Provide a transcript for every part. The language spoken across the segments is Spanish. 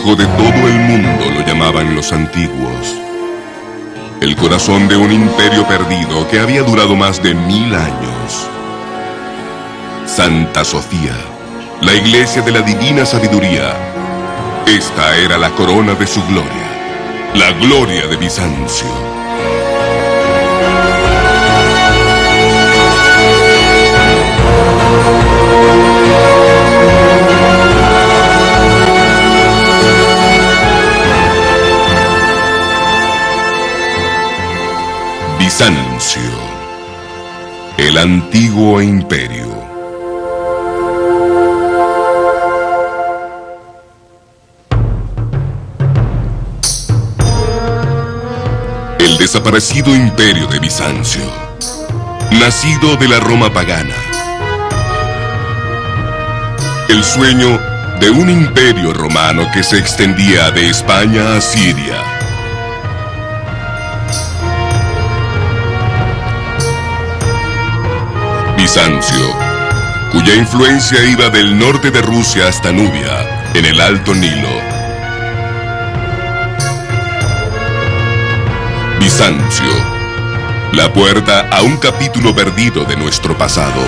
espejo de todo el mundo lo llamaban los antiguos. El corazón de un imperio perdido que había durado más de 1000 años. Santa Sofía, la iglesia de la divina sabiduría. Esta era la corona de su gloria, la gloria de Bizancio. Bizancio, el antiguo imperio. El desaparecido imperio de Bizancio, nacido de la Roma pagana. El sueño de un imperio romano que se extendía de España a Siria. Bizancio, cuya influencia iba del norte de Rusia hasta Nubia, en el Alto Nilo. Bizancio, la puerta a un capítulo perdido de nuestro pasado.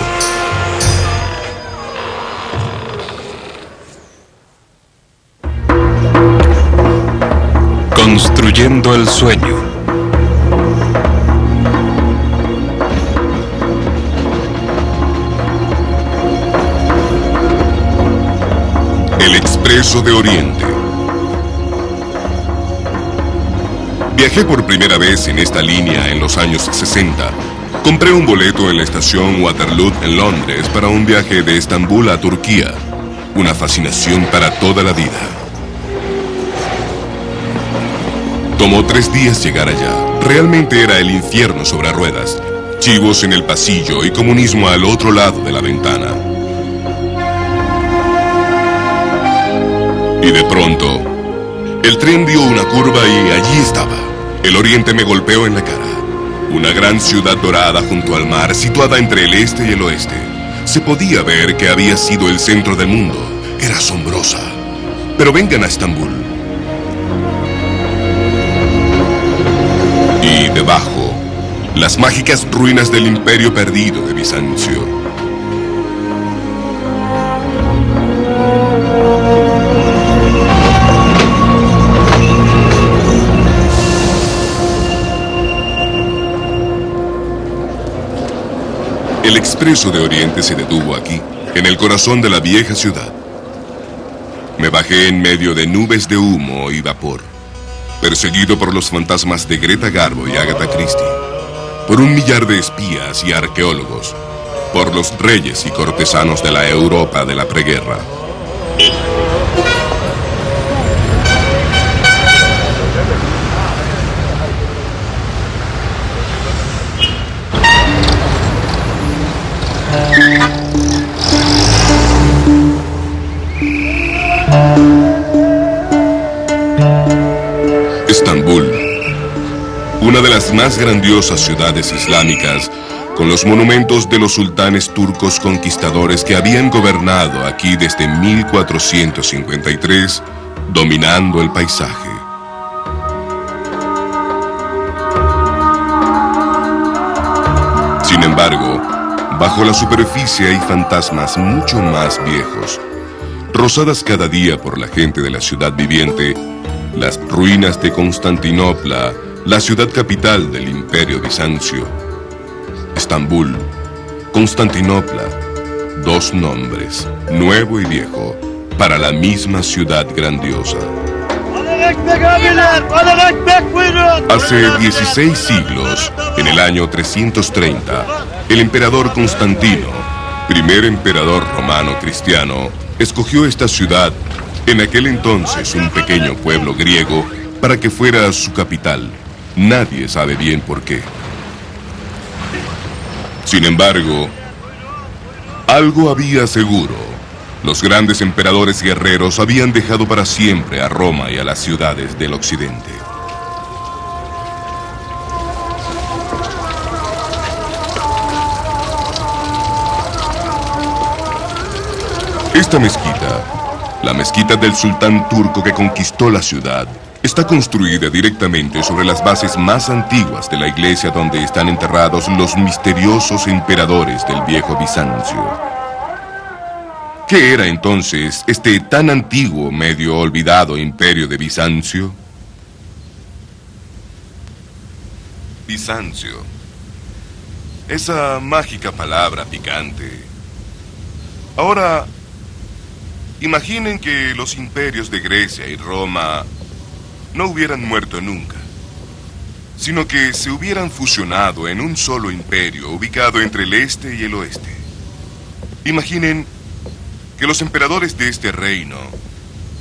Construyendo el sueño. El Expreso de Oriente. Viajé por primera vez en esta línea en los años 60. Compré un boleto en la estación Waterloo en Londres para un viaje de Estambul a Turquía. Una fascinación para toda la vida. Tomó 3 días llegar allá. Realmente era el infierno sobre ruedas. Chivos en el pasillo y comunismo al otro lado de la ventana. Y de pronto, el tren dio una curva y allí estaba. El oriente me golpeó en la cara. Una gran ciudad dorada junto al mar, situada entre el este y el oeste. Se podía ver que había sido el centro del mundo. Era asombrosa. Pero vengan a Estambul. Y debajo, las mágicas ruinas del imperio perdido de Bizancio. El Expreso de Oriente se detuvo aquí, en el corazón de la vieja ciudad. Me bajé en medio de nubes de humo y vapor, perseguido por los fantasmas de Greta Garbo y Agatha Christie, por 1 millar de espías y arqueólogos, por los reyes y cortesanos de la Europa de la preguerra. Estambul, una de las más grandiosas ciudades islámicas, con los monumentos de los sultanes turcos conquistadores que habían gobernado aquí desde 1453, dominando el paisaje. Sin embargo, bajo la superficie hay fantasmas mucho más viejos, rozadas cada día por la gente de la ciudad viviente. Las ruinas de Constantinopla, la ciudad capital del Imperio Bizancio. Estambul, Constantinopla, 2 nombres, nuevo y viejo, para la misma ciudad grandiosa. Hace 16 siglos, en el año 330, el emperador Constantino, primer emperador romano cristiano, escogió esta ciudad, en aquel entonces un pequeño pueblo griego, para que fuera su capital. Nadie sabe bien por qué. Sin embargo, algo había seguro. Los grandes emperadores guerreros habían dejado para siempre a Roma y a las ciudades del occidente. Esta mezquita La mezquita del sultán turco que conquistó la ciudad está construida directamente sobre las bases más antiguas de la iglesia donde están enterrados los misteriosos emperadores del viejo Bizancio. ¿Qué era entonces este tan antiguo, medio olvidado imperio de Bizancio? Bizancio. Esa mágica palabra picante. Ahora, imaginen que los imperios de Grecia y Roma no hubieran muerto nunca, sino que se hubieran fusionado en un solo imperio ubicado entre el este y el oeste. Imaginen que los emperadores de este reino,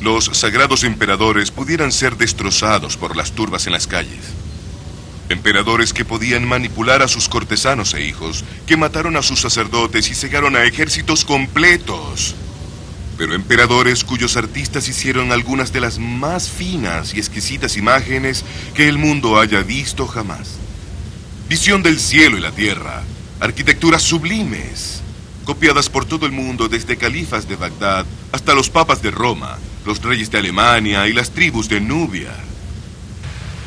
los sagrados emperadores, pudieran ser destrozados por las turbas en las calles. Emperadores que podían manipular a sus cortesanos e hijos, que mataron a sus sacerdotes y cegaron a ejércitos completos. Pero emperadores cuyos artistas hicieron algunas de las más finas y exquisitas imágenes que el mundo haya visto jamás. Visión del cielo y la tierra, arquitecturas sublimes, copiadas por todo el mundo desde califas de Bagdad hasta los papas de Roma, los reyes de Alemania y las tribus de Nubia.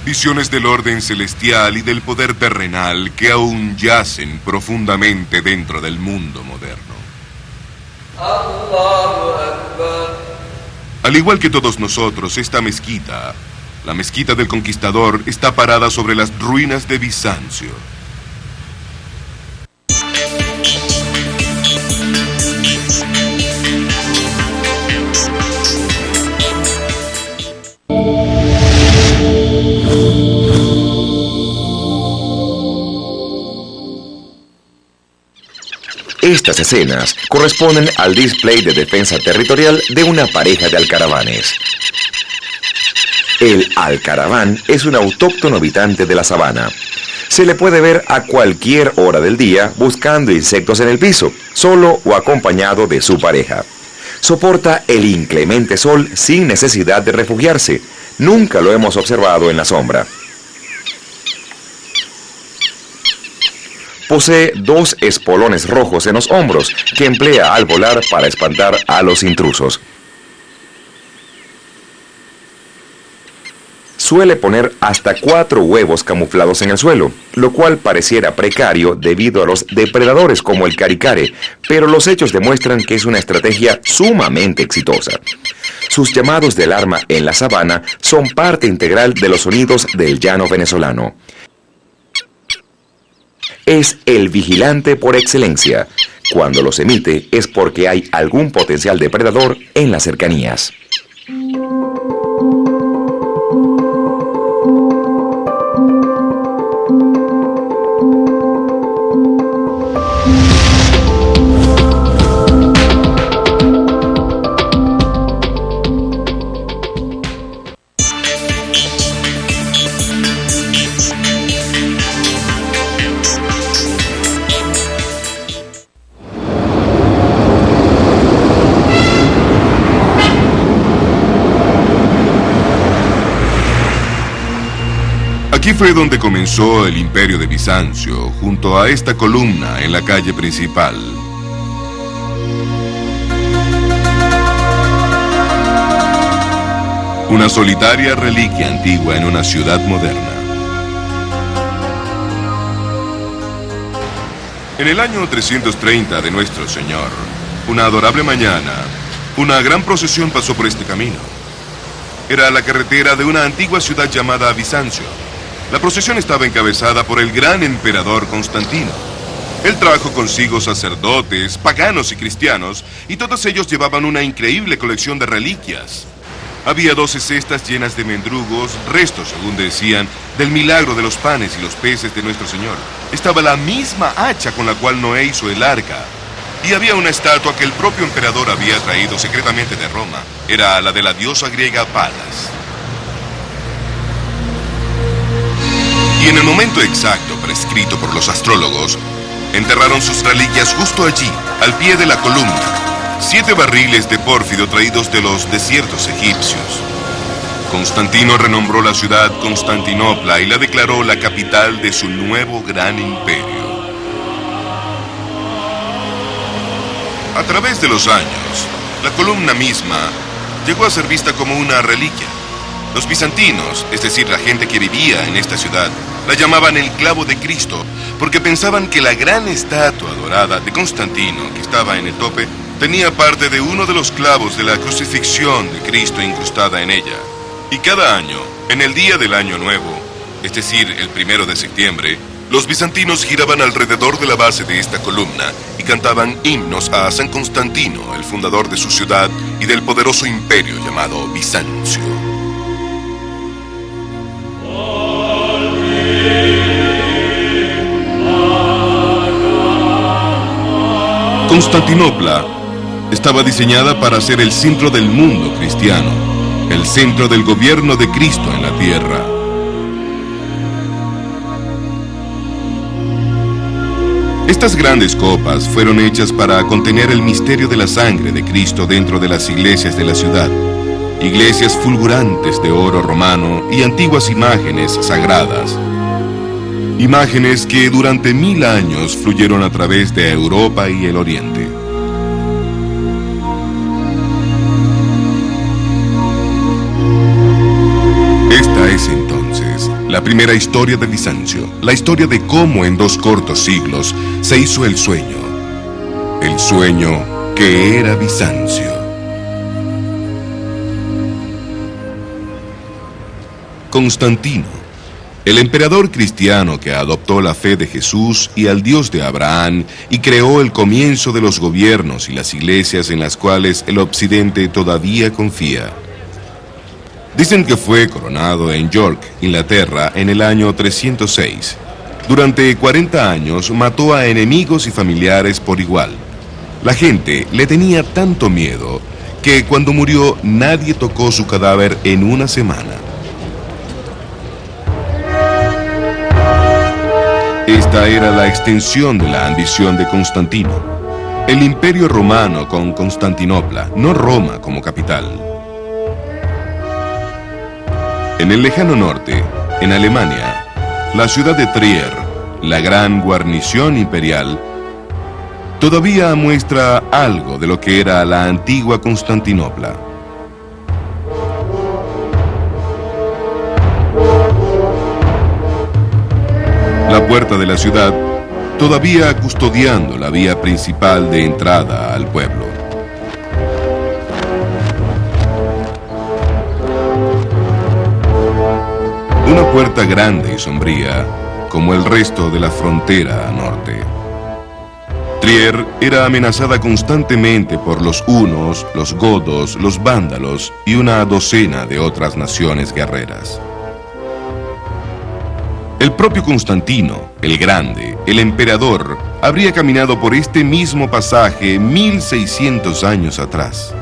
Visiones del orden celestial y del poder terrenal que aún yacen profundamente dentro del mundo moderno. Al igual que todos nosotros, esta mezquita, la mezquita del Conquistador, está parada sobre las ruinas de Bizancio. Estas escenas corresponden al display de defensa territorial de una pareja de alcaravanes. El alcaraván es un autóctono habitante de la sabana. Se le puede ver a cualquier hora del día buscando insectos en el piso, solo o acompañado de su pareja. Soporta el inclemente sol sin necesidad de refugiarse. Nunca lo hemos observado en la sombra. Posee 2 espolones rojos en los hombros que emplea al volar para espantar a los intrusos. Suele poner hasta 4 huevos camuflados en el suelo, lo cual pareciera precario debido a los depredadores como el caricare, pero los hechos demuestran que es una estrategia sumamente exitosa. Sus llamados de alarma en la sabana son parte integral de los sonidos del llano venezolano. Es el vigilante por excelencia. Cuando los emite es porque hay algún potencial depredador en las cercanías. Aquí fue donde comenzó el imperio de Bizancio, junto a esta columna en la calle principal. Una solitaria reliquia antigua en una ciudad moderna. En el año 330 de nuestro Señor, una adorable mañana, una gran procesión pasó por este camino. Era la carretera de una antigua ciudad llamada Bizancio. La procesión estaba encabezada por el gran emperador Constantino. Él trajo consigo sacerdotes, paganos y cristianos, y todos ellos llevaban una increíble colección de reliquias. Había 12 cestas llenas de mendrugos, restos, según decían, del milagro de los panes y los peces de nuestro Señor. Estaba la misma hacha con la cual Noé hizo el arca. Y había una estatua que el propio emperador había traído secretamente de Roma. Era la de la diosa griega Palas. Y en el momento exacto prescrito por los astrólogos, enterraron sus reliquias justo allí, al pie de la columna. 7 barriles de pórfido traídos de los desiertos egipcios. Constantino renombró la ciudad Constantinopla y la declaró la capital de su nuevo gran imperio. A través de los años, la columna misma llegó a ser vista como una reliquia. Los bizantinos, es decir, la gente que vivía en esta ciudad, la llamaban el clavo de Cristo, porque pensaban que la gran estatua dorada de Constantino, que estaba en el tope, tenía parte de uno de los clavos de la crucifixión de Cristo incrustada en ella. Y cada año, en el día del Año Nuevo, es decir, el 1 de septiembre, los bizantinos giraban alrededor de la base de esta columna y cantaban himnos a San Constantino, el fundador de su ciudad y del poderoso imperio llamado Bizancio. Constantinopla estaba diseñada para ser el centro del mundo cristiano, el centro del gobierno de Cristo en la tierra. Estas grandes copas fueron hechas para contener el misterio de la sangre de Cristo dentro de las iglesias de la ciudad, iglesias fulgurantes de oro romano y antiguas imágenes sagradas. Imágenes que durante 1000 años fluyeron a través de Europa y el Oriente. Esta es entonces la primera historia de Bizancio, la historia de cómo en 2 cortos siglos se hizo el sueño que era Bizancio. Constantino, el emperador cristiano que adoptó la fe de Jesús y al Dios de Abraham y creó el comienzo de los gobiernos y las iglesias en las cuales el occidente todavía confía. Dicen que fue coronado en York, Inglaterra, en el año 306. Durante 40 años mató a enemigos y familiares por igual. La gente le tenía tanto miedo que cuando murió nadie tocó su cadáver en una semana. Esta era la extensión de la ambición de Constantino. El imperio romano con Constantinopla, no Roma como capital. En el lejano norte, en Alemania, la ciudad de Trier, la gran guarnición imperial, todavía muestra algo de lo que era la antigua Constantinopla. La puerta de la ciudad, todavía custodiando la vía principal de entrada al pueblo. Una puerta grande y sombría, como el resto de la frontera norte. Trier era amenazada constantemente por los hunos, los godos, los vándalos y una docena de otras naciones guerreras. El propio Constantino, el Grande, el emperador, habría caminado por este mismo pasaje 1600 años atrás.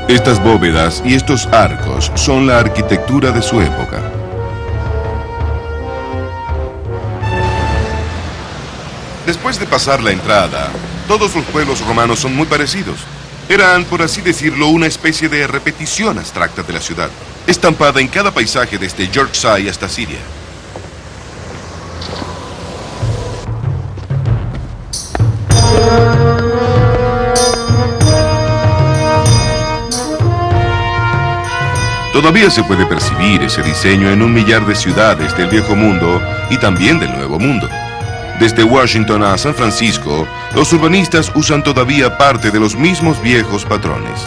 Estas bóvedas y estos arcos son la arquitectura de su época. Después de pasar la entrada, todos los pueblos romanos son muy parecidos. Eran, por así decirlo, una especie de repetición abstracta de la ciudad, estampada en cada paisaje desde Yorkshire hasta Siria. Todavía se puede percibir ese diseño en 1 millar de ciudades del Viejo Mundo y también del Nuevo Mundo. Desde Washington a San Francisco, los urbanistas usan todavía parte de los mismos viejos patrones.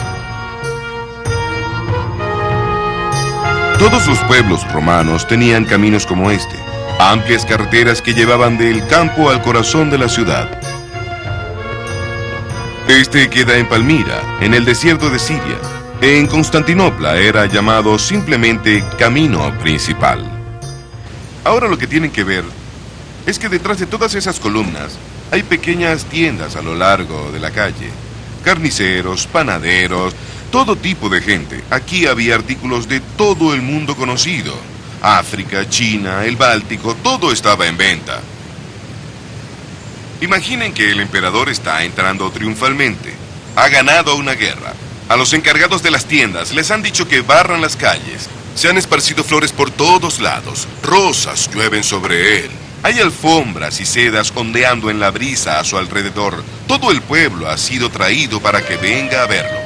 Todos los pueblos romanos tenían caminos como este, amplias carreteras que llevaban del campo al corazón de la ciudad. Este queda en Palmira, en el desierto de Siria. En Constantinopla era llamado simplemente Camino Principal. Ahora lo que tienen que ver es que detrás de todas esas columnas hay pequeñas tiendas a lo largo de la calle. Carniceros, panaderos, todo tipo de gente. Aquí había artículos de todo el mundo conocido. África, China, el Báltico, todo estaba en venta. Imaginen que el emperador está entrando triunfalmente. Ha ganado una guerra. A los encargados de las tiendas les han dicho que barran las calles. Se han esparcido flores por todos lados. Rosas llueven sobre él. Hay alfombras y sedas ondeando en la brisa a su alrededor. Todo el pueblo ha sido traído para que venga a verlo.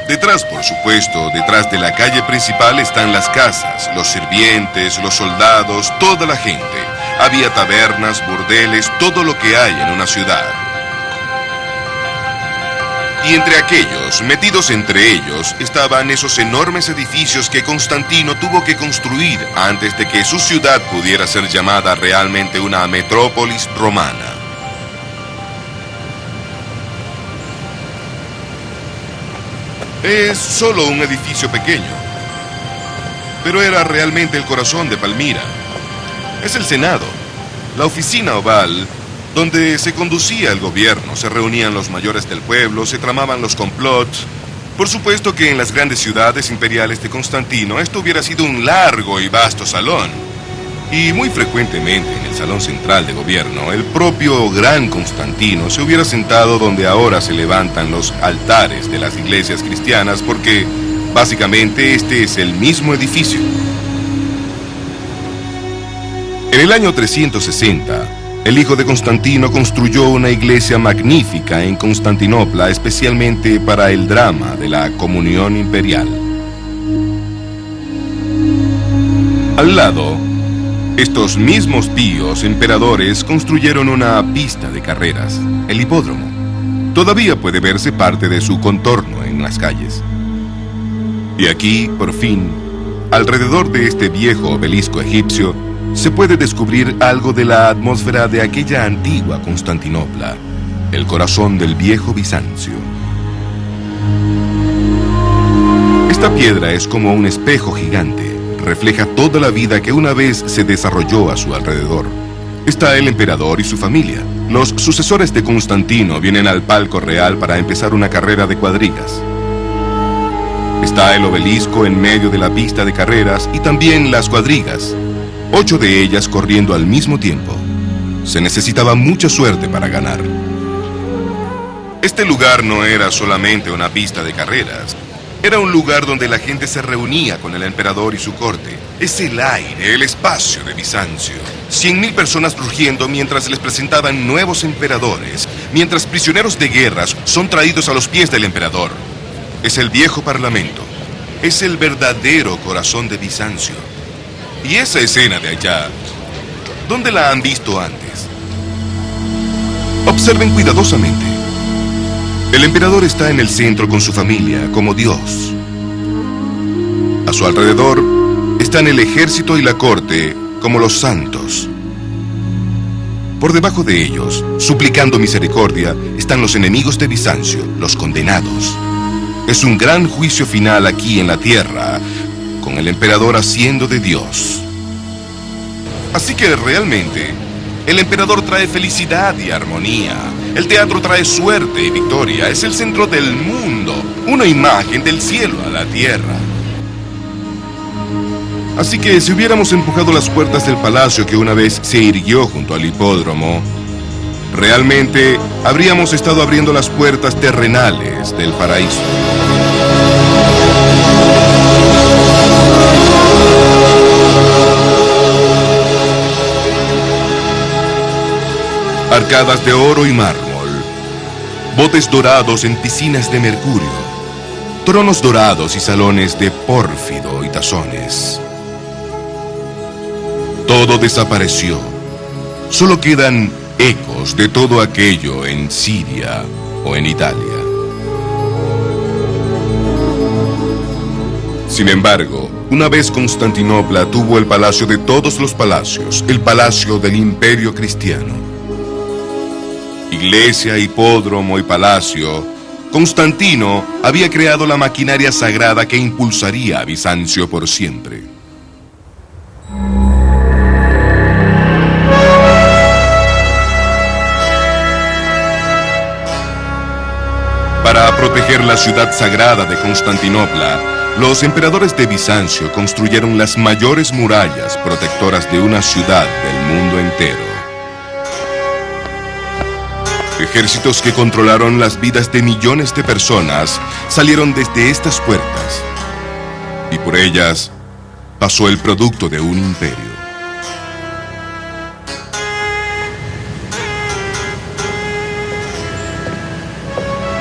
Detrás, por supuesto, detrás de la calle principal están las casas, los sirvientes, los soldados, toda la gente. Había tabernas, burdeles, todo lo que hay en una ciudad. Y entre aquellos, metidos entre ellos, estaban esos enormes edificios que Constantino tuvo que construir antes de que su ciudad pudiera ser llamada realmente una metrópolis romana. Es solo un edificio pequeño, pero era realmente el corazón de Palmira. Es el Senado, la oficina oval, donde se conducía el gobierno, se reunían los mayores del pueblo, se tramaban los complots. Por supuesto que en las grandes ciudades imperiales de Constantino esto hubiera sido un largo y vasto salón. Y muy frecuentemente en el salón central de gobierno, el propio gran Constantino se hubiera sentado donde ahora se levantan los altares de las iglesias cristianas, porque básicamente este es el mismo edificio. En el año 360, el hijo de Constantino construyó una iglesia magnífica en Constantinopla, especialmente para el drama de la comunión imperial. Al lado, estos mismos píos emperadores construyeron una pista de carreras, el hipódromo. Todavía puede verse parte de su contorno en las calles. Y aquí, por fin, alrededor de este viejo obelisco egipcio, se puede descubrir algo de la atmósfera de aquella antigua Constantinopla, el corazón del viejo Bizancio. Esta piedra es como un espejo gigante, refleja toda la vida que una vez se desarrolló a su alrededor. Está el emperador y su familia. Los sucesores de Constantino vienen al palco real para empezar una carrera de cuadrigas. Está el obelisco en medio de la pista de carreras y también las cuadrigas. 8 de ellas corriendo al mismo tiempo. Se necesitaba mucha suerte para ganar. Este lugar no era solamente una pista de carreras. Era un lugar donde la gente se reunía con el emperador y su corte. Es el aire, el espacio de Bizancio. 100.000 personas rugiendo mientras les presentaban nuevos emperadores, mientras prisioneros de guerras son traídos a los pies del emperador. Es el viejo parlamento. Es el verdadero corazón de Bizancio. Y esa escena de allá, ¿dónde la han visto antes? Observen cuidadosamente. El emperador está en el centro con su familia, como Dios. A su alrededor están el ejército y la corte, como los santos. Por debajo de ellos, suplicando misericordia, están los enemigos de Bizancio, los condenados. Es un gran juicio final aquí en la tierra, con el emperador haciendo de Dios. Así que realmente, el emperador trae felicidad y armonía. El teatro trae suerte y victoria. Es el centro del mundo, una imagen del cielo a la tierra. Así que si hubiéramos empujado las puertas del palacio que una vez se irguió junto al hipódromo, realmente habríamos estado abriendo las puertas terrenales del paraíso. Arcadas de oro y mármol, botes dorados en piscinas de mercurio, tronos dorados y salones de pórfido y tazones. Todo desapareció. Solo quedan ecos de todo aquello en Siria o en Italia. Sin embargo, una vez Constantinopla tuvo el palacio de todos los palacios, el palacio del Imperio Cristiano. Iglesia, hipódromo y palacio, Constantino había creado la maquinaria sagrada que impulsaría a Bizancio por siempre. Para proteger la ciudad sagrada de Constantinopla, los emperadores de Bizancio construyeron las mayores murallas protectoras de una ciudad del mundo entero. Ejércitos que controlaron las vidas de millones de personas salieron desde estas puertas, y por ellas pasó el producto de un imperio.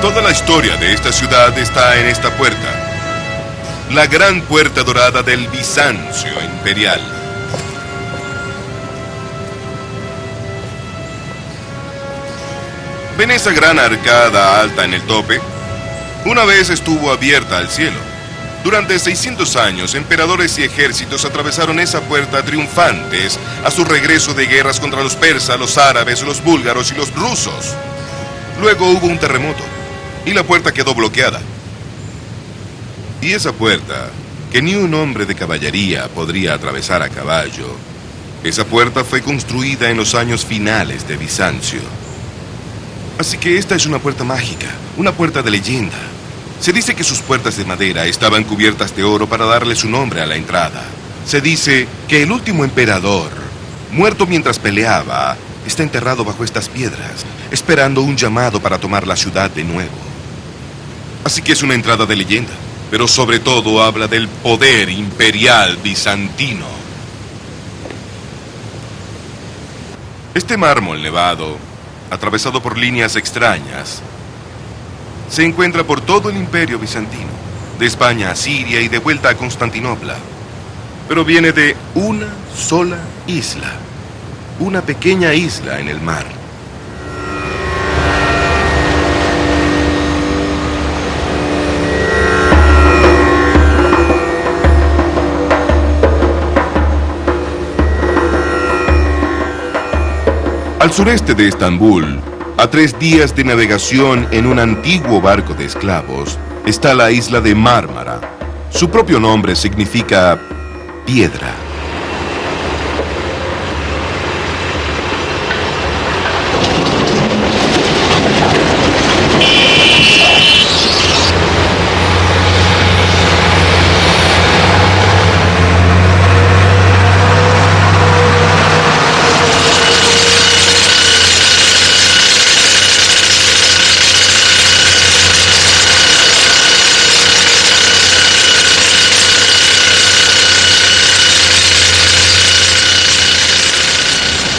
Toda la historia de esta ciudad está en esta puerta. La gran puerta dorada del Bizancio imperial. ¿Ven esa gran arcada alta en el tope? Una vez estuvo abierta al cielo. Durante 600 años, emperadores y ejércitos atravesaron esa puerta triunfantes a su regreso de guerras contra los persas, los árabes, los búlgaros y los rusos. Luego hubo un terremoto y la puerta quedó bloqueada. Y esa puerta, que ni un hombre de caballería podría atravesar a caballo, esa puerta fue construida en los años finales de Bizancio. Así que esta es una puerta mágica, una puerta de leyenda. Se dice que sus puertas de madera estaban cubiertas de oro para darle su nombre a la entrada. Se dice que el último emperador, muerto mientras peleaba, está enterrado bajo estas piedras, esperando un llamado para tomar la ciudad de nuevo. Así que es una entrada de leyenda, pero sobre todo habla del poder imperial bizantino. Este mármol nevado, atravesado por líneas extrañas, se encuentra por todo el imperio bizantino, de España a Siria y de vuelta a Constantinopla. Pero viene de una sola isla, una pequeña isla en el mar. Al sureste de Estambul, a 3 días de navegación en un antiguo barco de esclavos, está la isla de Mármara. Su propio nombre significa piedra.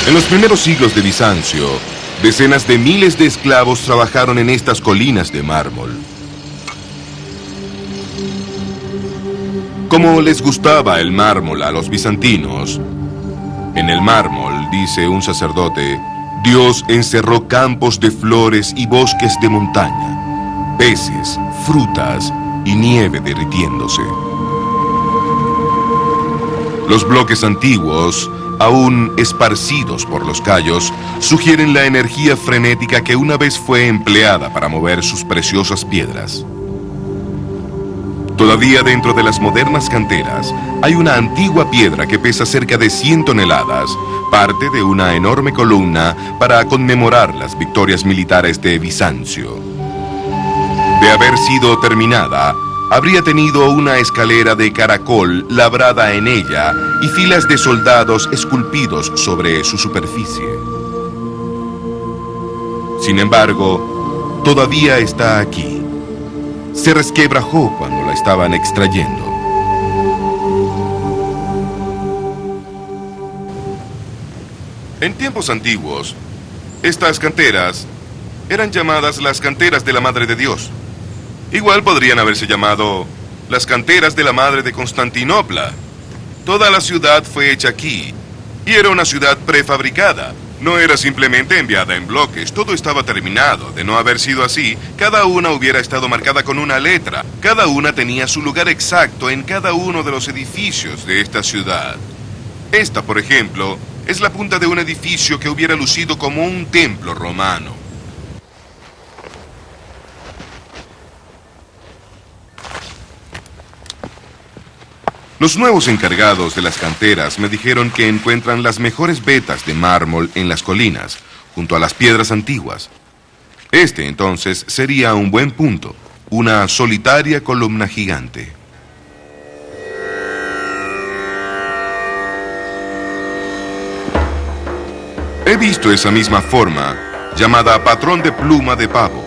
En los primeros siglos de Bizancio, decenas de miles de esclavos trabajaron en estas colinas de mármol. Como les gustaba el mármol a los bizantinos, en el mármol, dice un sacerdote, Dios encerró campos de flores y bosques de montaña, peces, frutas y nieve derritiéndose. Los bloques antiguos, aún esparcidos por los cayos, sugieren la energía frenética que una vez fue empleada para mover sus preciosas piedras. Todavía dentro de las modernas canteras hay una antigua piedra que pesa cerca de 100 toneladas, parte de una enorme columna para conmemorar las victorias militares de Bizancio. De haber sido terminada, habría tenido una escalera de caracol labrada en ella y filas de soldados esculpidos sobre su superficie. Sin embargo, todavía está aquí. Se resquebrajó cuando la estaban extrayendo. En tiempos antiguos, estas canteras eran llamadas las canteras de la Madre de Dios. Igual podrían haberse llamado las canteras de la Madre de Constantinopla. Toda la ciudad fue hecha aquí, y era una ciudad prefabricada. No era simplemente enviada en bloques, todo estaba terminado. De no haber sido así, cada una hubiera estado marcada con una letra. Cada una tenía su lugar exacto en cada uno de los edificios de esta ciudad. Esta, por ejemplo, es la punta de un edificio que hubiera lucido como un templo romano. Los nuevos encargados de las canteras me dijeron que encuentran las mejores vetas de mármol en las colinas, junto a las piedras antiguas. Este, entonces, sería un buen punto, una solitaria columna gigante. He visto esa misma forma, llamada patrón de pluma de pavo,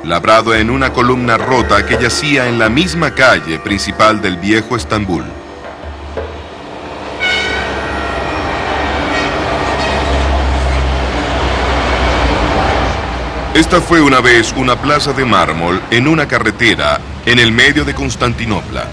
labrado en una columna rota que yacía en la misma calle principal del viejo Estambul. Esta fue una vez una plaza de mármol en una carretera en el medio de Constantinopla.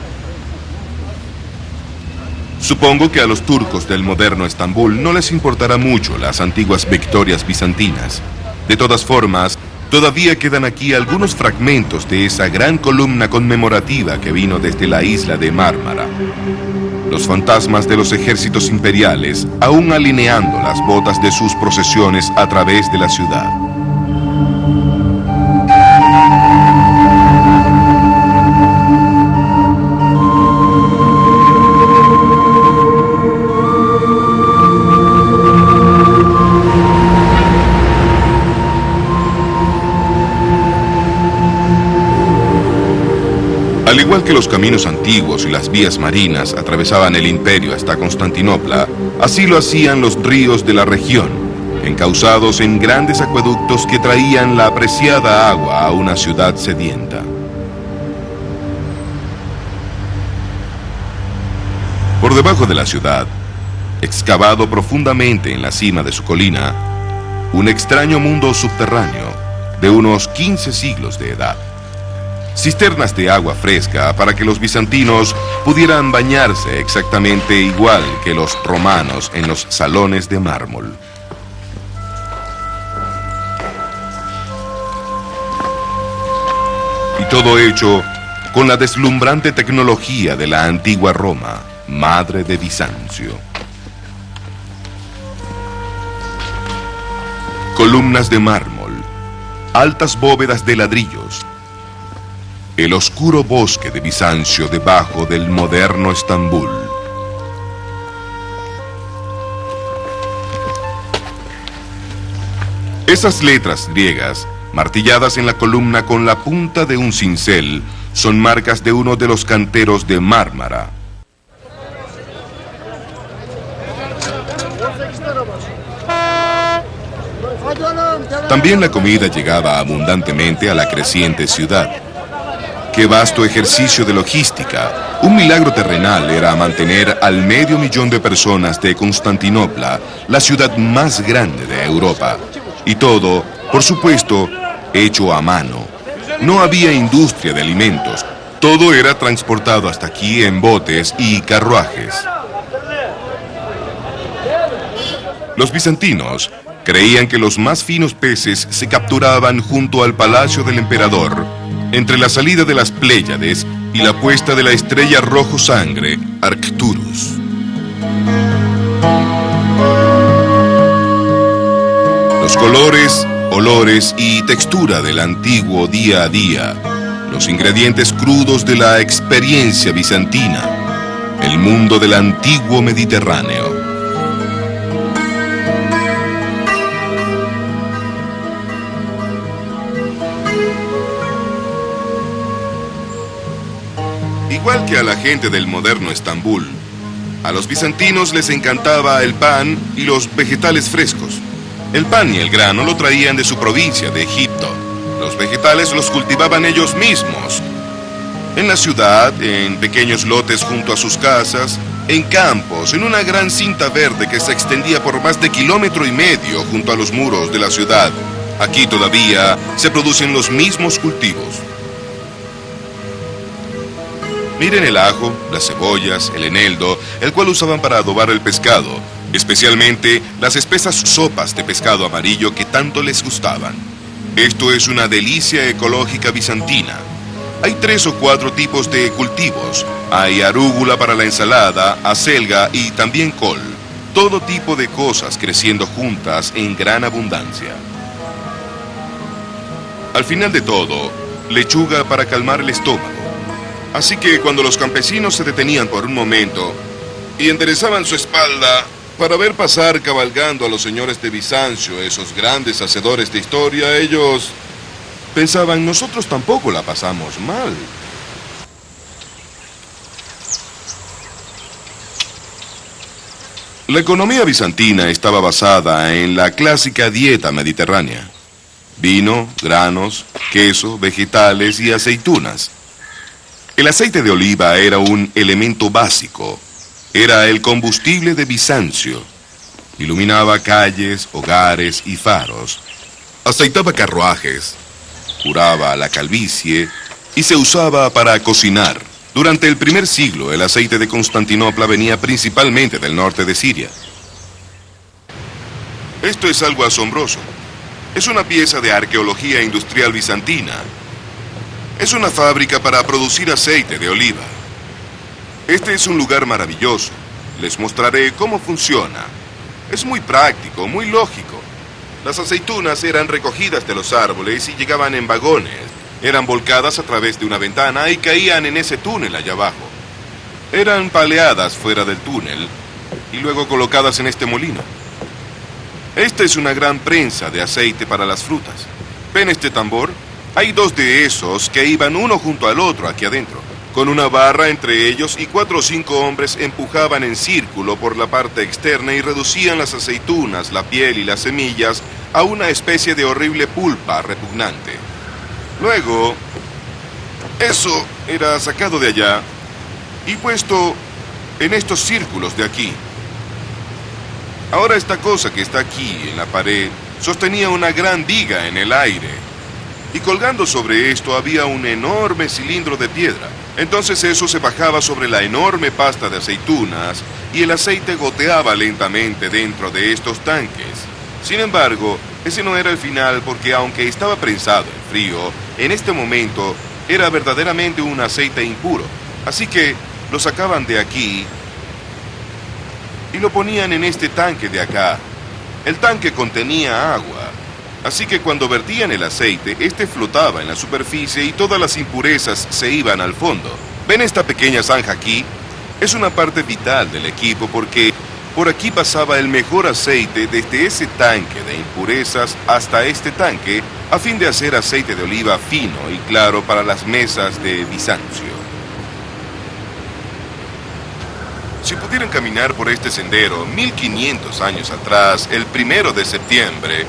Supongo que a los turcos del moderno Estambul no les importará mucho las antiguas victorias bizantinas. De todas formas, todavía quedan aquí algunos fragmentos de esa gran columna conmemorativa que vino desde la isla de Mármara. Los fantasmas de los ejércitos imperiales aún alineando las botas de sus procesiones a través de la ciudad. Al igual que los caminos antiguos y las vías marinas atravesaban el imperio hasta Constantinopla, así lo hacían los ríos de la región, encauzados en grandes acueductos que traían la preciada agua a una ciudad sedienta. Por debajo de la ciudad, excavado profundamente en la cima de su colina, un extraño mundo subterráneo de unos 15 siglos de edad. Cisternas de agua fresca para que los bizantinos pudieran bañarse exactamente igual que los romanos en los salones de mármol. Y todo hecho con la deslumbrante tecnología de la antigua Roma, madre de Bizancio. Columnas de mármol, altas bóvedas de ladrillos, el oscuro bosque de Bizancio debajo del moderno Estambul. Esas letras griegas, martilladas en la columna con la punta de un cincel, son marcas de uno de los canteros de Mármara. También la comida llegaba abundantemente a la creciente ciudad. ¡Qué vasto ejercicio de logística! Un milagro terrenal era mantener al 500.000 de personas de Constantinopla, la ciudad más grande de Europa. Y todo, por supuesto, hecho a mano. No había industria de alimentos. Todo era transportado hasta aquí en botes y carruajes. Los bizantinos creían que los más finos peces se capturaban junto al palacio del emperador, entre la salida de las Pléyades y la puesta de la estrella rojo sangre, Arcturus. Los colores, olores y textura del antiguo día a día, los ingredientes crudos de la experiencia bizantina, el mundo del antiguo Mediterráneo. Igual que a la gente del moderno Estambul, a los bizantinos les encantaba el pan y los vegetales frescos. El pan y el grano lo traían de su provincia, de Egipto. Los vegetales los cultivaban ellos mismos. En la ciudad, en pequeños lotes junto a sus casas, en campos, en una gran cinta verde que se extendía por más de 1,5 kilómetros junto a los muros de la ciudad. Aquí todavía se producen los mismos cultivos. Miren el ajo, las cebollas, el eneldo, el cual usaban para adobar el pescado, especialmente las espesas sopas de pescado amarillo que tanto les gustaban. Esto es una delicia ecológica bizantina. Hay 3 o 4 tipos de cultivos. Hay arúgula para la ensalada, acelga y también col. Todo tipo de cosas creciendo juntas en gran abundancia. Al final de todo, lechuga para calmar el estómago. Así que cuando los campesinos se detenían por un momento y enderezaban su espalda para ver pasar cabalgando a los señores de Bizancio, esos grandes hacedores de historia, ellos pensaban, nosotros tampoco la pasamos mal. La economía bizantina estaba basada en la clásica dieta mediterránea: vino, granos, queso, vegetales y aceitunas. El aceite de oliva era un elemento básico. Era el combustible de Bizancio. Iluminaba calles, hogares y faros. Aceitaba carruajes, curaba la calvicie y se usaba para cocinar. Durante el primer siglo, el aceite de Constantinopla venía principalmente del norte de Siria. Esto es algo asombroso. Es una pieza de arqueología industrial bizantina. Es una fábrica para producir aceite de oliva. Este es un lugar maravilloso. Les mostraré cómo funciona. Es muy práctico, muy lógico. Las aceitunas eran recogidas de los árboles y llegaban en vagones. Eran volcadas a través de una ventana y caían en ese túnel allá abajo. Eran paleadas fuera del túnel y luego colocadas en este molino. Esta es una gran prensa de aceite para las frutas. ¿Ven este tambor? Hay dos de esos que iban uno junto al otro aquí adentro, con una barra entre ellos, y 4 o 5 hombres empujaban en círculo por la parte externa y reducían las aceitunas, la piel y las semillas a una especie de horrible pulpa repugnante. Luego, eso era sacado de allá y puesto en estos círculos de aquí. Ahora esta cosa que está aquí en la pared sostenía una gran viga en el aire, y colgando sobre esto había un enorme cilindro de piedra. Entonces eso se bajaba sobre la enorme pasta de aceitunas y el aceite goteaba lentamente dentro de estos tanques. Sin embargo, ese no era el final, porque aunque estaba prensado en frío, en este momento era verdaderamente un aceite impuro. Así que lo sacaban de aquí y lo ponían en este tanque de acá. El tanque contenía agua, así que cuando vertían el aceite, este flotaba en la superficie y todas las impurezas se iban al fondo. ¿Ven esta pequeña zanja aquí? Es una parte vital del equipo, porque por aquí pasaba el mejor aceite desde ese tanque de impurezas hasta este tanque, a fin de hacer aceite de oliva fino y claro para las mesas de Bizancio. Si pudieran caminar por este sendero 1500 años atrás, el 1 de septiembre,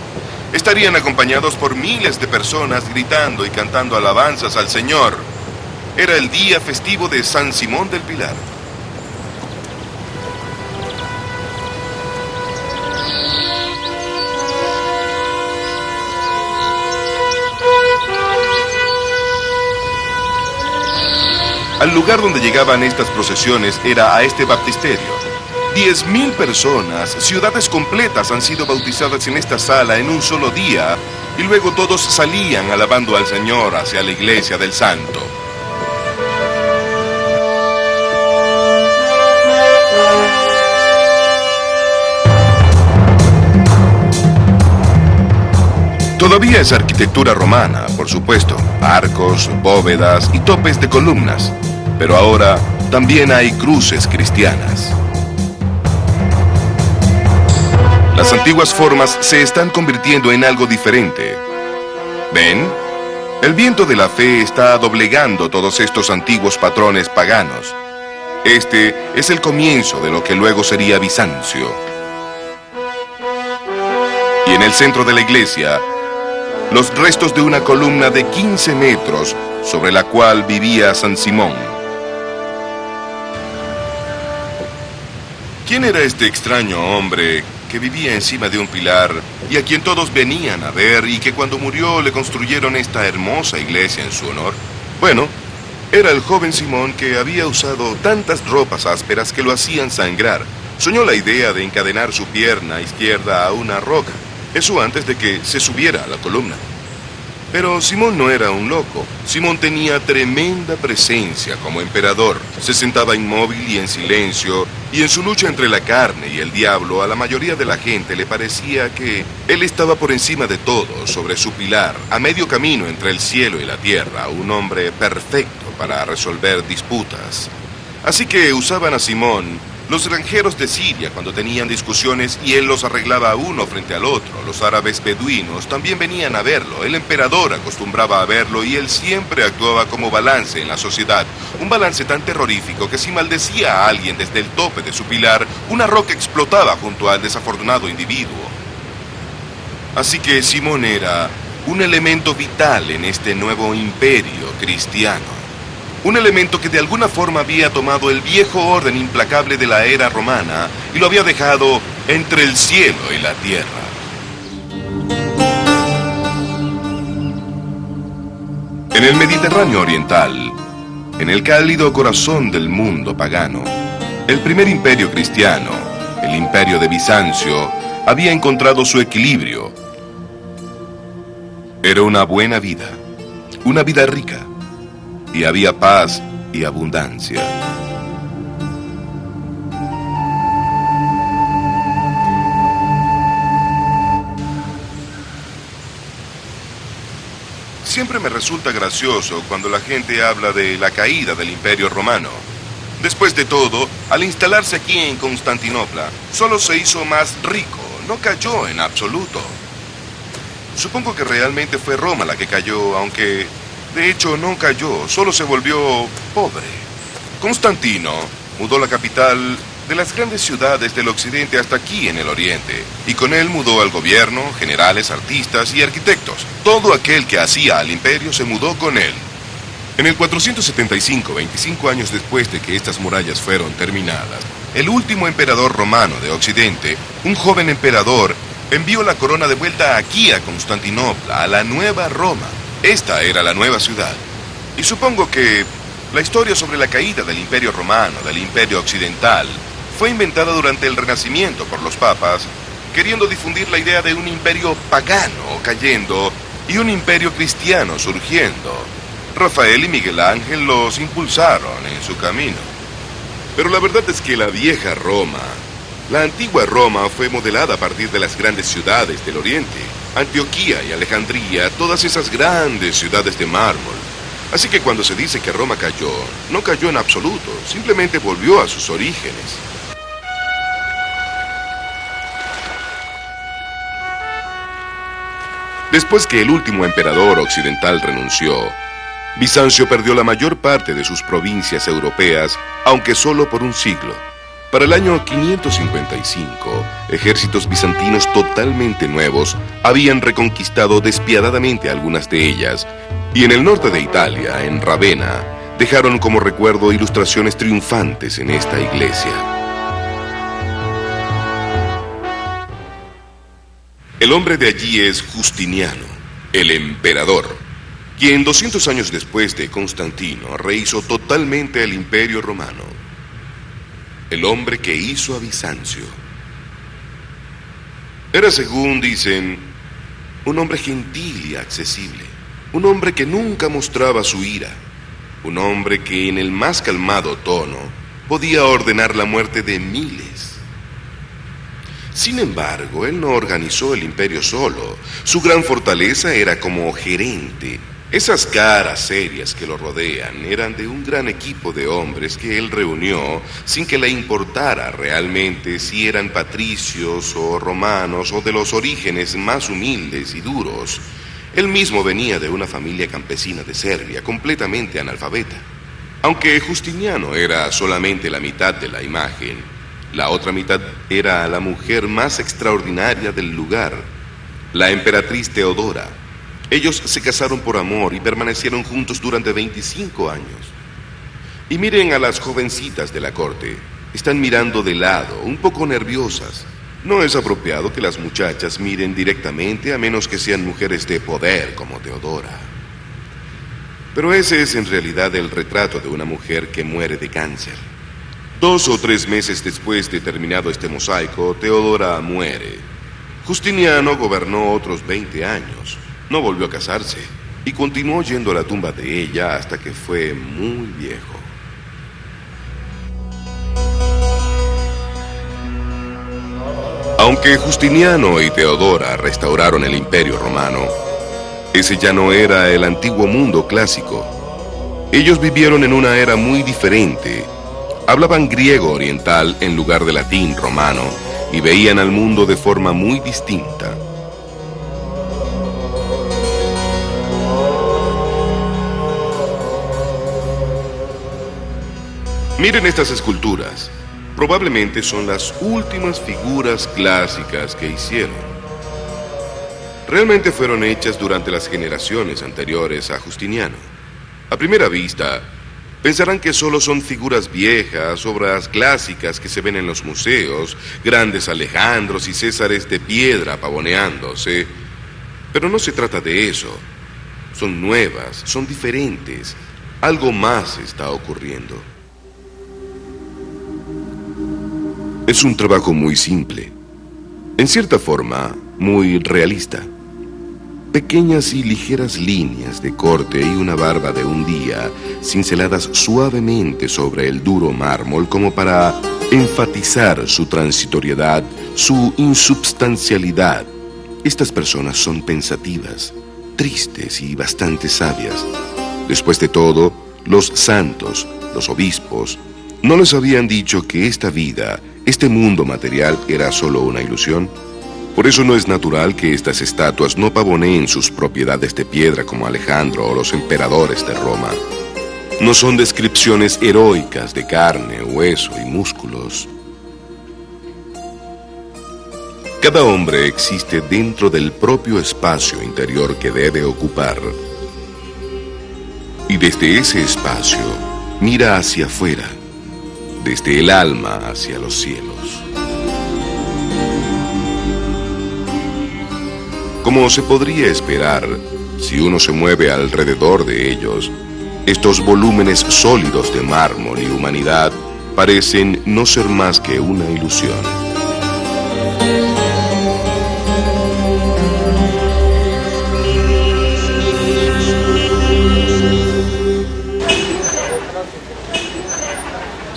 estarían acompañados por miles de personas gritando y cantando alabanzas al Señor. Era el día festivo de San Simón del Pilar. Al lugar donde llegaban estas procesiones era a este baptisterio. 10.000 personas, ciudades completas han sido bautizadas en esta sala en un solo día, y luego todos salían alabando al Señor hacia la iglesia del Santo. Todavía es arquitectura romana, por supuesto, arcos, bóvedas y topes de columnas, pero ahora también hay cruces cristianas. Las antiguas formas se están convirtiendo en algo diferente. ¿Ven? El viento de la fe está doblegando todos estos antiguos patrones paganos. Este es el comienzo de lo que luego sería Bizancio. Y en el centro de la iglesia, los restos de una columna de 15 metros sobre la cual vivía San Simón. ¿Quién era este extraño hombre que vivía encima de un pilar y a quien todos venían a ver, y que cuando murió le construyeron esta hermosa iglesia en su honor? Bueno, era el joven Simón, que había usado tantas ropas ásperas que lo hacían sangrar. Soñó la idea de encadenar su pierna izquierda a una roca. Eso antes de que se subiera a la columna. Pero Simón no era un loco. Simón tenía tremenda presencia como emperador. Se sentaba inmóvil y en silencio, y en su lucha entre la carne y el diablo, a la mayoría de la gente le parecía que él estaba por encima de todo, sobre su pilar, a medio camino entre el cielo y la tierra, un hombre perfecto para resolver disputas. Así que usaban a Simón los granjeros de Siria cuando tenían discusiones, y él los arreglaba uno frente al otro. Los árabes beduinos también venían a verlo. El emperador acostumbraba a verlo, y él siempre actuaba como balance en la sociedad. Un balance tan terrorífico que si maldecía a alguien desde el tope de su pilar, una roca explotaba junto al desafortunado individuo. Así que Simón era un elemento vital en este nuevo imperio cristiano. Un elemento que de alguna forma había tomado el viejo orden implacable de la era romana y lo había dejado entre el cielo y la tierra. En el Mediterráneo oriental, en el cálido corazón del mundo pagano, el primer imperio cristiano, el imperio de Bizancio, había encontrado su equilibrio. Era una buena vida rica, y había paz y abundancia. Siempre me resulta gracioso cuando la gente habla de la caída del Imperio Romano. Después de todo, al instalarse aquí en Constantinopla, solo se hizo más rico, no cayó en absoluto. Supongo que realmente fue Roma la que cayó, aunque de hecho no cayó, solo se volvió pobre. Constantino mudó la capital de las grandes ciudades del occidente hasta aquí en el oriente, y con él mudó al gobierno, generales, artistas y arquitectos. Todo aquel que hacía al imperio se mudó con él. En el 475, 25 años después de que estas murallas fueron terminadas, el último emperador romano de Occidente, un joven emperador, envió la corona de vuelta aquí a Constantinopla, a la nueva Roma. Esta era la nueva ciudad. Y supongo que la historia sobre la caída del Imperio Romano, del Imperio Occidental, fue inventada durante el Renacimiento por los papas, queriendo difundir la idea de un imperio pagano cayendo y un imperio cristiano surgiendo. Rafael y Miguel Ángel los impulsaron en su camino. Pero la verdad es que la vieja Roma, la antigua Roma, fue modelada a partir de las grandes ciudades del Oriente, Antioquía y Alejandría, todas esas grandes ciudades de mármol. Así que cuando se dice que Roma cayó, no cayó en absoluto, simplemente volvió a sus orígenes. Después que el último emperador occidental renunció, Bizancio perdió la mayor parte de sus provincias europeas, aunque solo por un siglo. Para el año 555, ejércitos bizantinos totalmente nuevos habían reconquistado despiadadamente algunas de ellas, y en el norte de Italia, en Ravenna, dejaron como recuerdo ilustraciones triunfantes en esta iglesia. El hombre de allí es Justiniano, el emperador, quien 200 años después de Constantino rehizo totalmente el Imperio Romano. El hombre que hizo a Bizancio. Era, según dicen, un hombre gentil y accesible, un hombre que nunca mostraba su ira, un hombre que en el más calmado tono podía ordenar la muerte de miles. Sin embargo, él no organizó el imperio solo. Su gran fortaleza era como gerente. Esas caras serias que lo rodean eran de un gran equipo de hombres que él reunió sin que le importara realmente si eran patricios o romanos o de los orígenes más humildes y duros. Él mismo venía de una familia campesina de Serbia, completamente analfabeta. Aunque Justiniano era solamente la mitad de la imagen, la otra mitad era la mujer más extraordinaria del lugar, la emperatriz Teodora. Ellos se casaron por amor y permanecieron juntos durante 25 años. Y miren a las jovencitas de la corte. Están mirando de lado, un poco nerviosas. No es apropiado que las muchachas miren directamente a menos que sean mujeres de poder como Teodora. Pero ese es en realidad el retrato de una mujer que muere de cáncer. 2 o 3 meses después de terminado este mosaico, Teodora muere. Justiniano gobernó otros 20 años. No volvió a casarse y continuó yendo a la tumba de ella hasta que fue muy viejo. Aunque Justiniano y Teodora restauraron el Imperio Romano, ese ya no era el antiguo mundo clásico. Ellos vivieron en una era muy diferente. Hablaban griego oriental en lugar de latín romano y veían al mundo de forma muy distinta. Miren estas esculturas. Probablemente son las últimas figuras clásicas que hicieron. Realmente fueron hechas durante las generaciones anteriores a Justiniano. A primera vista, pensarán que solo son figuras viejas, obras clásicas que se ven en los museos, grandes Alejandros y Césares de piedra pavoneándose. Pero no se trata de eso. son nuevas, son diferentes. Algo más está ocurriendo. Es un trabajo muy simple, en cierta forma, muy realista. Pequeñas y ligeras líneas de corte y una barba de un día, cinceladas suavemente sobre el duro mármol como para enfatizar su transitoriedad, su insubstancialidad. Estas personas son pensativas, tristes y bastante sabias. Después de todo, los santos, los obispos, ¿no les habían dicho que esta vida, este mundo material era solo una ilusión? Por eso no es natural que estas estatuas no pavoneen sus propiedades de piedra como Alejandro o los emperadores de Roma. No son descripciones heroicas de carne, hueso y músculos. Cada hombre existe dentro del propio espacio interior que debe ocupar. Y desde ese espacio, mira hacia afuera, desde el alma hacia los cielos. Como se podría esperar, si uno se mueve alrededor de ellos, estos volúmenes sólidos de mármol y humanidad parecen no ser más que una ilusión.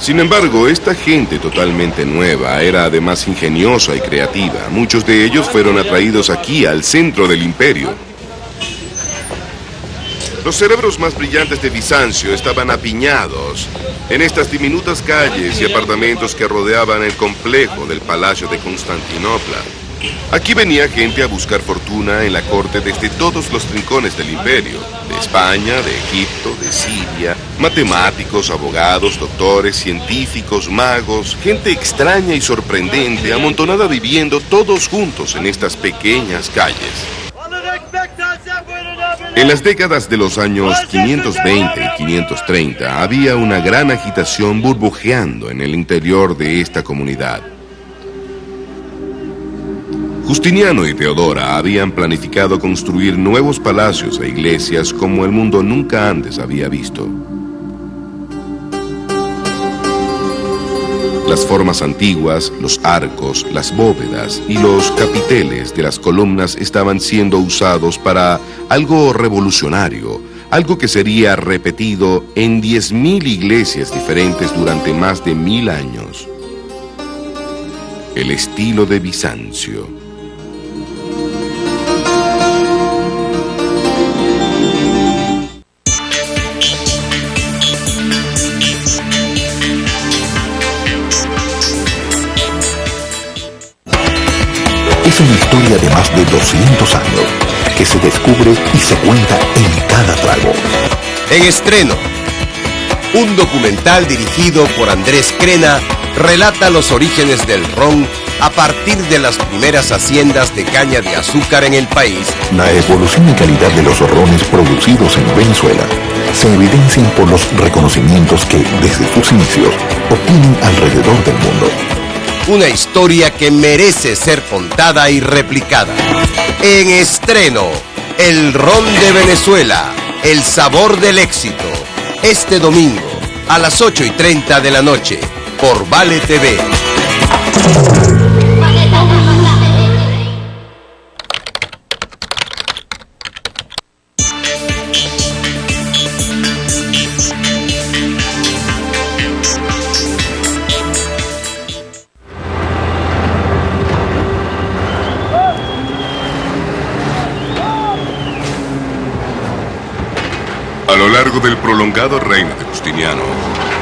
Sin embargo, esta gente totalmente nueva era además ingeniosa y creativa. Muchos de ellos fueron atraídos aquí, al centro del imperio. Los cerebros más brillantes de Bizancio estaban apiñados en estas diminutas calles y apartamentos que rodeaban el complejo del Palacio de Constantinopla. Aquí venía gente a buscar fortuna en la corte desde todos los rincones del imperio, de España, de Egipto, de Siria, matemáticos, abogados, doctores, científicos, magos, gente extraña y sorprendente, amontonada viviendo todos juntos en estas pequeñas calles. En las décadas de los años 520 y 530 había una gran agitación burbujeando en el interior de esta comunidad. Justiniano y Teodora habían planificado construir nuevos palacios e iglesias como el mundo nunca antes había visto. Las formas antiguas, los arcos, las bóvedas y los capiteles de las columnas estaban siendo usados para algo revolucionario, algo que sería repetido en 10.000 iglesias diferentes durante más de 1000 años. El estilo de Bizancio. Es una historia de más de 200 años que se descubre y se cuenta en cada trago. En estreno, un documental dirigido por Andrés Crena relata los orígenes del ron a partir de las primeras haciendas de caña de azúcar en el país. La evolución y calidad de los rones producidos en Venezuela se evidencian por los reconocimientos que, desde sus inicios, obtienen alrededor del mundo. Una historia que merece ser contada y replicada. En estreno, el ron de Venezuela, el sabor del éxito. Este domingo, a las 8:30 de la noche, por Vale TV. A lo largo del prolongado reino de Justiniano,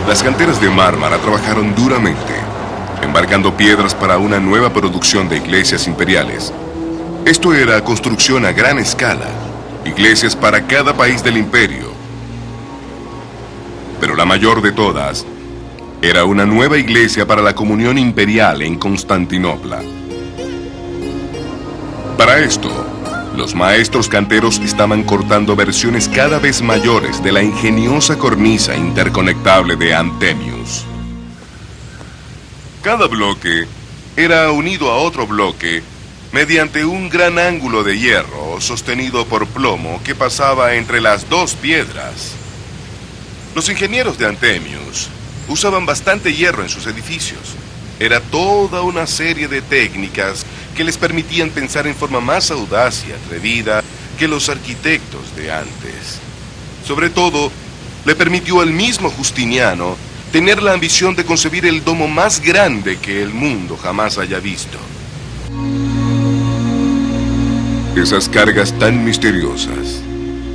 las canteras de Mármara trabajaron duramente, embarcando piedras para una nueva producción de iglesias imperiales. Esto era construcción a gran escala, iglesias para cada país del imperio. Pero la mayor de todas era una nueva iglesia para la comunión imperial en Constantinopla. Para esto, los maestros canteros estaban cortando versiones cada vez mayores de la ingeniosa cornisa interconectable de Anthemius. Cada bloque era unido a otro bloque mediante un gran ángulo de hierro sostenido por plomo que pasaba entre las dos piedras. Los ingenieros de Anthemius usaban bastante hierro en sus edificios. Era toda una serie de técnicas que les permitían pensar en forma más audaz y atrevida que los arquitectos de antes. Sobre todo, le permitió al mismo Justiniano tener la ambición de concebir el domo más grande que el mundo jamás haya visto. Esas cargas tan misteriosas,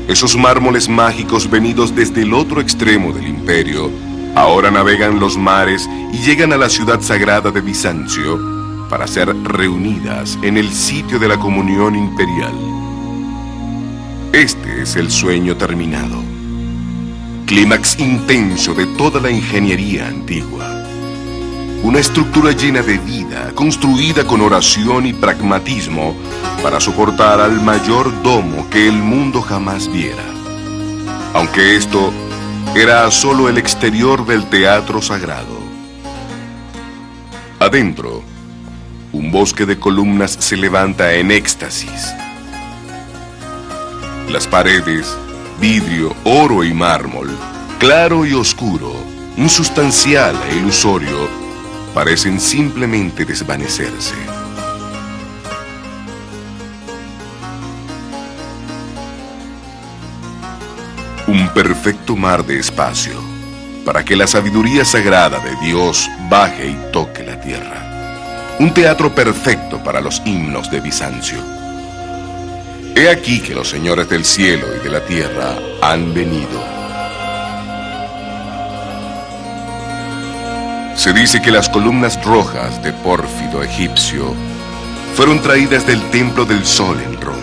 esos mármoles mágicos venidos desde el otro extremo del imperio, ahora navegan los mares y llegan a la ciudad sagrada de Bizancio para ser reunidas en el sitio de la comunión imperial. Este es el sueño terminado, clímax intenso de toda la ingeniería antigua. Una estructura llena de vida, construida con oración y pragmatismo para soportar al mayor domo que el mundo jamás viera. Aunque esto era solo el exterior del teatro sagrado. Adentro, un bosque de columnas se levanta en éxtasis. Las paredes, vidrio, oro y mármol, claro y oscuro, insustancial e ilusorio, parecen simplemente desvanecerse. Un perfecto mar de espacio para que la sabiduría sagrada de Dios baje y toque la tierra. Un teatro perfecto para los himnos de Bizancio. He aquí que los señores del cielo y de la tierra han venido. Se dice que las columnas rojas de pórfido egipcio fueron traídas del Templo del Sol en Roma.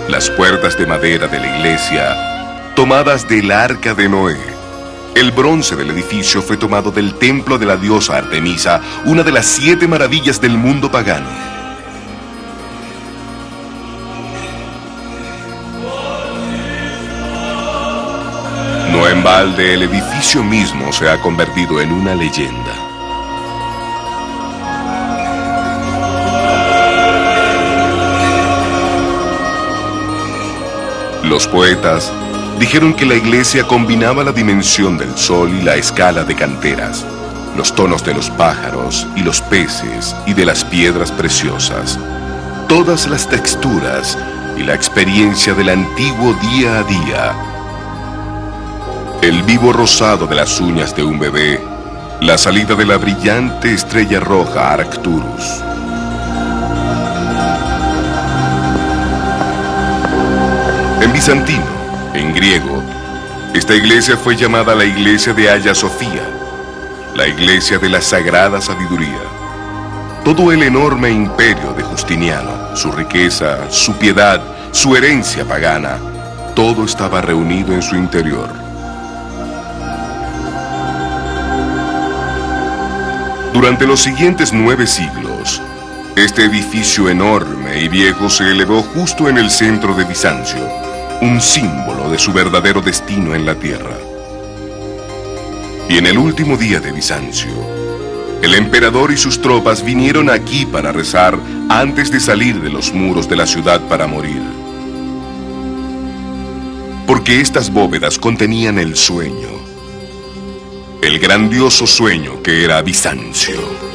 Las puertas de madera de la iglesia, tomadas del Arca de Noé. El bronce del edificio fue tomado del templo de la diosa Artemisa, una de las 7 maravillas del mundo pagano. No en balde, el edificio mismo se ha convertido en una leyenda. Los poetas dijeron que la iglesia combinaba la dimensión del sol y la escala de canteras, los tonos de los pájaros y los peces y de las piedras preciosas, todas las texturas y la experiencia del antiguo día a día. El vivo rosado de las uñas de un bebé, la salida de la brillante estrella roja Arcturus. En bizantino, en griego, esta iglesia fue llamada la iglesia de Hagia Sofía, la iglesia de la sagrada sabiduría. Todo el enorme imperio de Justiniano, su riqueza, su piedad, su herencia pagana, todo estaba reunido en su interior. Durante los siguientes 9 siglos, este edificio enorme y viejo se elevó justo en el centro de Bizancio, un símbolo de su verdadero destino en la tierra. Y en el último día de Bizancio, el emperador y sus tropas vinieron aquí para rezar antes de salir de los muros de la ciudad para morir. Porque estas bóvedas contenían el sueño, el grandioso sueño que era Bizancio.